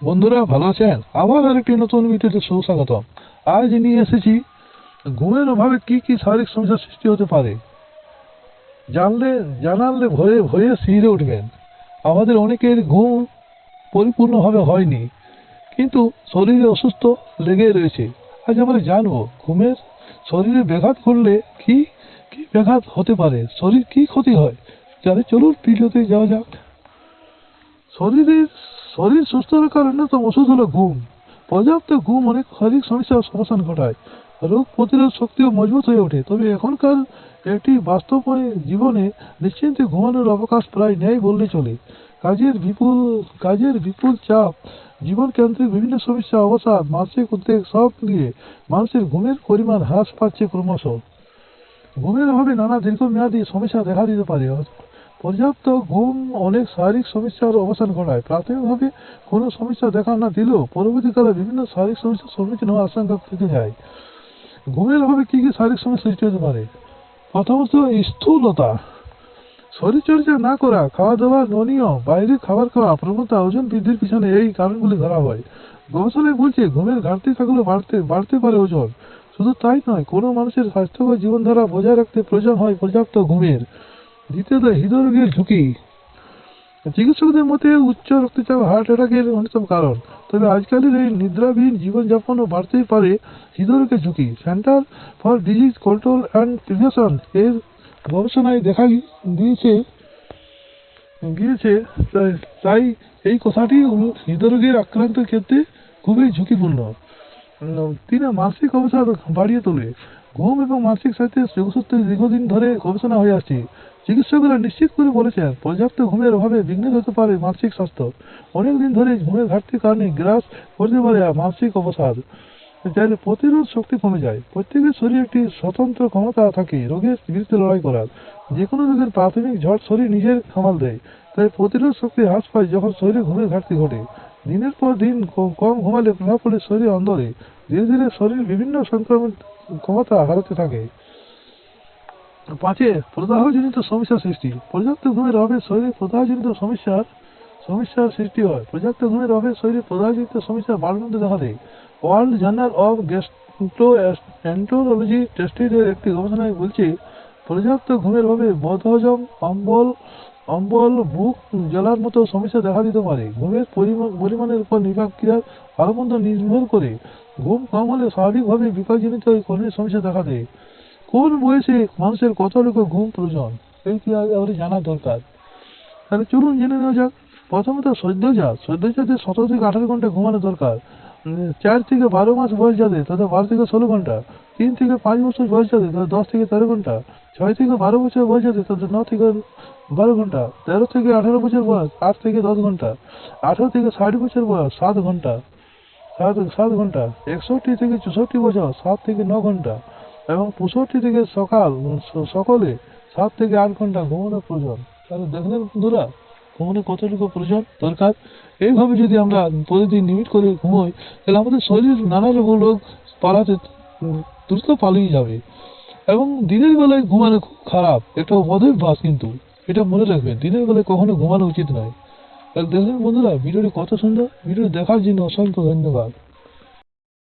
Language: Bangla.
বন্ধুরা ভালো আছেন? আবার আরেকটি নতুন ভিডিওতে সুস্বাগতম। আজ নিয়ে এসেছি ঘুমের অভাবে কি কি শারীরিক সমস্যার সৃষ্টি হতে পারে। জানালে ভয়ে ভয়ে শিহরে উঠবেন। আমাদের অনেকের ঘুম পরিপূর্ণভাবে হয়নি, কিন্তু শরীরে অসুস্থ লেগে রয়েছে। আজ আমরা জানবো ঘুমের শরীরে ব্যাঘাত ঘটলে কি কি ব্যাঘাত হতে পারে, শরীর কি ক্ষতি হয়। তাহলে চলুন ভিডিওতে যাওয়া যাক। শরীরের শরীর সুস্থ রাখার অন্যতম ওষুধ হলো ঘুম। পর্যাপ্ত ঘুম অনেক শারীরিক সমস্যার সমাধান ঘটায়, রোগ প্রতিরোধ শক্তিও মজবুত হয়ে ওঠে। তবে এখনকার একটি বাস্তবময় জীবনে নিশ্চিন্তে ঘুমানোর অবকাশ প্রায় নেই বললে চলে। কাজের বিপুল চাপ, জীবনকেন্দ্রিক বিভিন্ন সমস্যা, অবসাদ, মানসিক উদ্বেগ সব নিয়ে মানুষের ঘুমের পরিমাণ হ্রাস পাচ্ছে ক্রমশ। ঘুমের অভাবে নানা দীর্ঘমেয়াদী সমস্যা দেখা দিতে পারে। পর্যাপ্ত ঘুম অনেক শারীরিক সমস্যার অবসান ঘটায়। প্রাথমিকভাবে কোনো সমস্যা দেখা না দিলেও পরবর্তীকালে বিভিন্ন শারীরিক সমস্যার সম্মুখীন হওয়ার আশঙ্কা থেকে যায়। ঘুমের অভাবে কি কি শারীরিক সমস্যা সৃষ্টি হতে পারে? প্রথমত, স্থূলতা। শরীরচর্চা না করা, খাওয়া দাওয়া অনিয়ম, বাইরে খাবার খাওয়া, প্রবণতা, ওজন বৃদ্ধির পিছনে এই কারণগুলি ধরা হয়। গবেষণায় বলছে ঘুমের ঘাটতি থাকলে বাড়তে বাড়তে পারে ওজন। শুধু তাই নয়, কোনো মানুষের স্বাস্থ্যকর জীবনধারা বজায় রাখতে প্রয়োজন হয় পর্যাপ্ত ঘুমের। দ্বিতীয়ত, হৃদরোগের ঝুঁকি। চিকিৎসকদের মতে উচ্চ রক্তচাপ হার্ট অ্যাটাকের অন্যতম কারণ। তবে আজকালের এই নিদ্রাবিহীন জীবনযাপনও বাড়তেই পারে হৃদরোগের ঝুঁকি। Centre for disease control and prevention এর গবেষণায় দেখা দিয়েছে গিয়েছে তাই এই কথাটি হৃদরোগের আক্রান্তের ক্ষেত্রে খুবই ঝুঁকিপূর্ণ। তিনি মানসিক অবসাদ বাড়িয়ে তোলে। ঘুম এবং মানসিক স্বাস্থ্যের যোগসূত্রে দীর্ঘদিন ধরে গবেষণা হয়ে আসছে। চিকিৎসকরা নিশ্চিত করে বলেছেন পর্যাপ্ত ঘুমের অভাবে বিঘ্নিত হতে পারে মানসিক স্বাস্থ্য। অনেকদিন ধরে ঘুমের ঘাটতির কারণে গ্রাস করতে পারে মানসিক অবসাদ। চাইলে প্রতিরোধ শক্তি কমে যায়। প্রত্যেকের শরীরে একটি স্বতন্ত্র ক্ষমতা থাকে রোগের বিরুদ্ধে লড়াই করার। যে কোনো রোগের প্রাথমিক ঝড় শরীর নিজের সামাল দেয়। তাই প্রতিরোধ শক্তি হ্রাস পায় যখন শরীরে ঘুমের ঘাটতি ঘটে। দিনের পর দিন কম ঘুমালে প্রভাব পড়ে শরীর অন্দরে। ধীরে ধীরে শরীর বিভিন্ন সংক্রমণ ক্ষমতা হারাতে থাকে। পাঁচে, প্রদাহজনিত সমস্যার সৃষ্টি। পর্যাপ্ত ঘুমের অভাবে শরীরে প্রদাহজনিত সমস্যার সৃষ্টি হয়। পর্যাপ্ত ঘুমের অভাবে শরীরে প্রদাহজনিত সমস্যা বাড়ন্ত দেখা দেয়। ওয়ার্ল্ড জার্নাল অফ গ্যাস্ট্রোএন্টারোলজি টেস্টের একটি গবেষণায় বলছে পর্যাপ্ত ঘুমের অভাবে বদহজম, অম্বল, বুক জ্বলার মতো সমস্যা দেখা দিতে পারে। ঘুমের পরিমাণের উপর ক্রিয়ার ভালোমন্দ নির্ভর করে। ঘুম কম হলে স্বাভাবিকভাবে বিপাকজনিত কর্মীর সমস্যা দেখা দেয়। কোন বয়সে মানুষের কতটুকু ঘুম প্রয়োজন এইটি আমাদের জানা দরকার। তাহলে চলুন জেনে নেওয়া যাক। প্রথমত, সদ্যজাতদের 17 থেকে 18 ঘন্টা ঘুমানো দরকার। 4 থেকে 12 মাস বয়স যাদের তাদের 12 থেকে 16 ঘন্টা। 3 থেকে 5 বছর বয়স যাদের তাদের 10 থেকে 13 ঘন্টা। 6 থেকে 12 বছর বয়স যাদের তাদের 9 থেকে 12 ঘন্টা। 13 থেকে 18 বছর বয়স 8 থেকে 10 ঘন্টা। 18 থেকে 60 বছর বয়স 7 ঘন্টা। 7 ঘন্টা। 61 থেকে 64 বছর 7 থেকে 9 ঘন্টা। এবং 65 থেকে সকলে 7 থেকে 8 ঘন্টা ঘুমানো প্রয়োজন। তাহলে দেখলেন বন্ধুরা, ঘুমানো কতটুকু প্রয়োজন দরকার। এইভাবে যদি আমরা প্রতিদিন নিয়মিত করে ঘুমোই, তাহলে আমাদের শরীর নানা রোগ পালাতে দ্রুত পালিয়ে যাবে। এবং দিনের বেলায় ঘুমানো খুব খারাপ, একটা অভ্যাস, কিন্তু এটা মনে রাখবেন, দিনের বেলায় কখনো ঘুমানো উচিত নয়। তাহলে দেখলেন বন্ধুরা, ভিডিওটি কত সুন্দর। ভিডিও দেখার জন্য অসংখ্য ধন্যবাদ।